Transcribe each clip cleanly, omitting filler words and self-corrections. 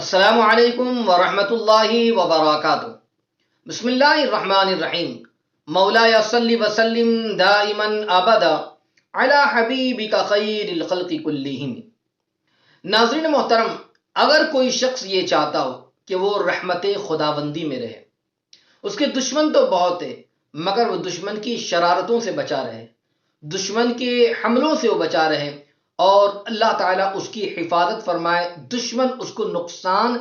السلام علیکم ورحمۃ اللہ وبرکاتہ۔ بسم اللہ الرحمن الرحیم۔ مولا صلی وسلم دائما ابدا علی حبیبک خیر الخلق کلہم۔ ناظرین محترم، اگر کوئی شخص یہ چاہتا ہو کہ وہ رحمت خداوندی میں رہے، اس کے دشمن تو بہت ہے مگر وہ دشمن کی شرارتوں سے بچا رہے، دشمن کے حملوں سے وہ بچا رہے اور اللہ تعالیٰ اس کی حفاظت فرمائے، دشمن اس کو نقصان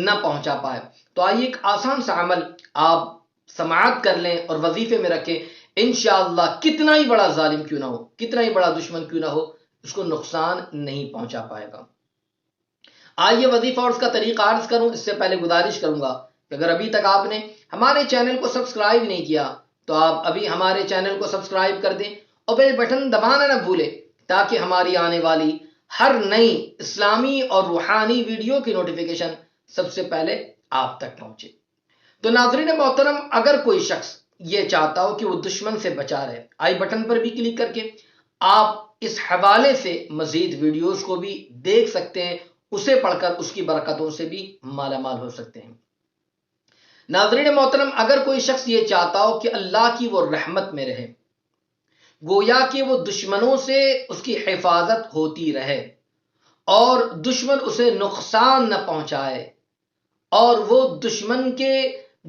نہ پہنچا پائے، تو آئیے ایک آسان سا عمل آپ سماعت کر لیں اور وظیفے میں رکھیں۔ انشاءاللہ کتنا ہی بڑا ظالم کیوں نہ ہو، کتنا ہی بڑا دشمن کیوں نہ ہو، اس کو نقصان نہیں پہنچا پائے گا۔ آئیے وظیفہ اور اس کا طریقہ عرض کروں، اس سے پہلے گزارش کروں گا کہ اگر ابھی تک آپ نے ہمارے چینل کو سبسکرائب نہیں کیا تو آپ ابھی ہمارے چینل کو سبسکرائب کر دیں اور بیل بٹن دبانا نہ بھولیں تاکہ ہماری آنے والی ہر نئی اسلامی اور روحانی ویڈیو کی نوٹیفیکیشن سب سے پہلے آپ تک پہنچے۔ تو ناظرین محترم، اگر کوئی شخص یہ چاہتا ہو کہ وہ دشمن سے بچا رہے، آئی بٹن پر بھی کلک کر کے آپ اس حوالے سے مزید ویڈیوز کو بھی دیکھ سکتے ہیں، اسے پڑھ کر اس کی برکتوں سے بھی مالا مال ہو سکتے ہیں۔ ناظرین محترم، اگر کوئی شخص یہ چاہتا ہو کہ اللہ کی وہ رحمت میں رہے، گویا کہ وہ دشمنوں سے اس کی حفاظت ہوتی رہے اور دشمن اسے نقصان نہ پہنچائے، اور وہ دشمن کے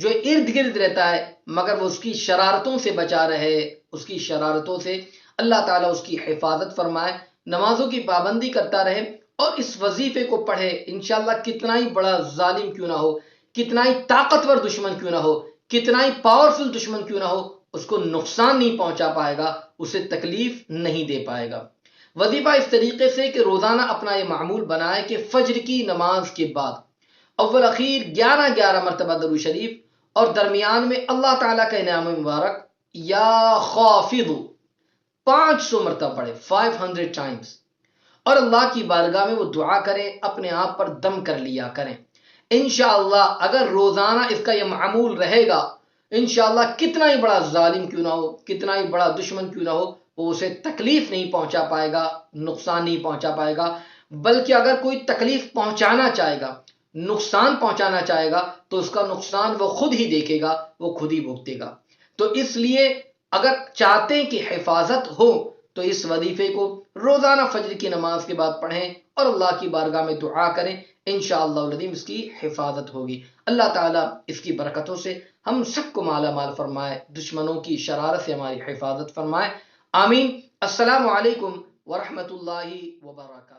جو ارد گرد رہتا ہے مگر وہ اس کی شرارتوں سے بچا رہے، اس کی شرارتوں سے اللہ تعالیٰ اس کی حفاظت فرمائے، نمازوں کی پابندی کرتا رہے اور اس وظیفے کو پڑھے، انشاءاللہ کتنا ہی بڑا ظالم کیوں نہ ہو، کتنا ہی طاقتور دشمن کیوں نہ ہو، کتنا ہی پاورفل دشمن کیوں نہ ہو، اس کو نقصان نہیں پہنچا پائے گا، اسے تکلیف نہیں دے پائے گا۔ وظیفہ اس طریقے سے کہ روزانہ اپنا یہ معمول بنائے کہ فجر کی نماز کے بعد اول اخیر 11 مرتبہ درود شریف اور درمیان میں اللہ تعالیٰ کا انعام مبارک یا خافض 500 مرتبہ پڑھے، 500 ٹائمز، اور اللہ کی بارگاہ میں وہ دعا کریں، اپنے آپ پر دم کر لیا کریں۔ انشاءاللہ اگر روزانہ اس کا یہ معمول رہے گا، انشاءاللہ کتنا ہی بڑا ظالم کیوں نہ ہو، کتنا ہی بڑا دشمن کیوں نہ ہو، وہ اسے تکلیف نہیں پہنچا پائے گا، نقصان نہیں پہنچا پائے گا، بلکہ اگر کوئی تکلیف پہنچانا چاہے گا، نقصان پہنچانا چاہے گا تو اس کا نقصان وہ خود ہی دیکھے گا، وہ خود ہی بھگتے گا۔ تو اس لیے اگر چاہتے ہیں کہ حفاظت ہو تو اس وظیفے کو روزانہ فجر کی نماز کے بعد پڑھیں اور اللہ کی بارگاہ میں دعا کریں، انشاءاللہ العظیم اس کی حفاظت ہوگی۔ اللہ تعالیٰ اس کی برکتوں سے ہم سب کو مالا مال فرمائے، دشمنوں کی شرارت سے ہماری حفاظت فرمائے، آمین۔ السلام علیکم ورحمۃ اللہ وبرکاتہ۔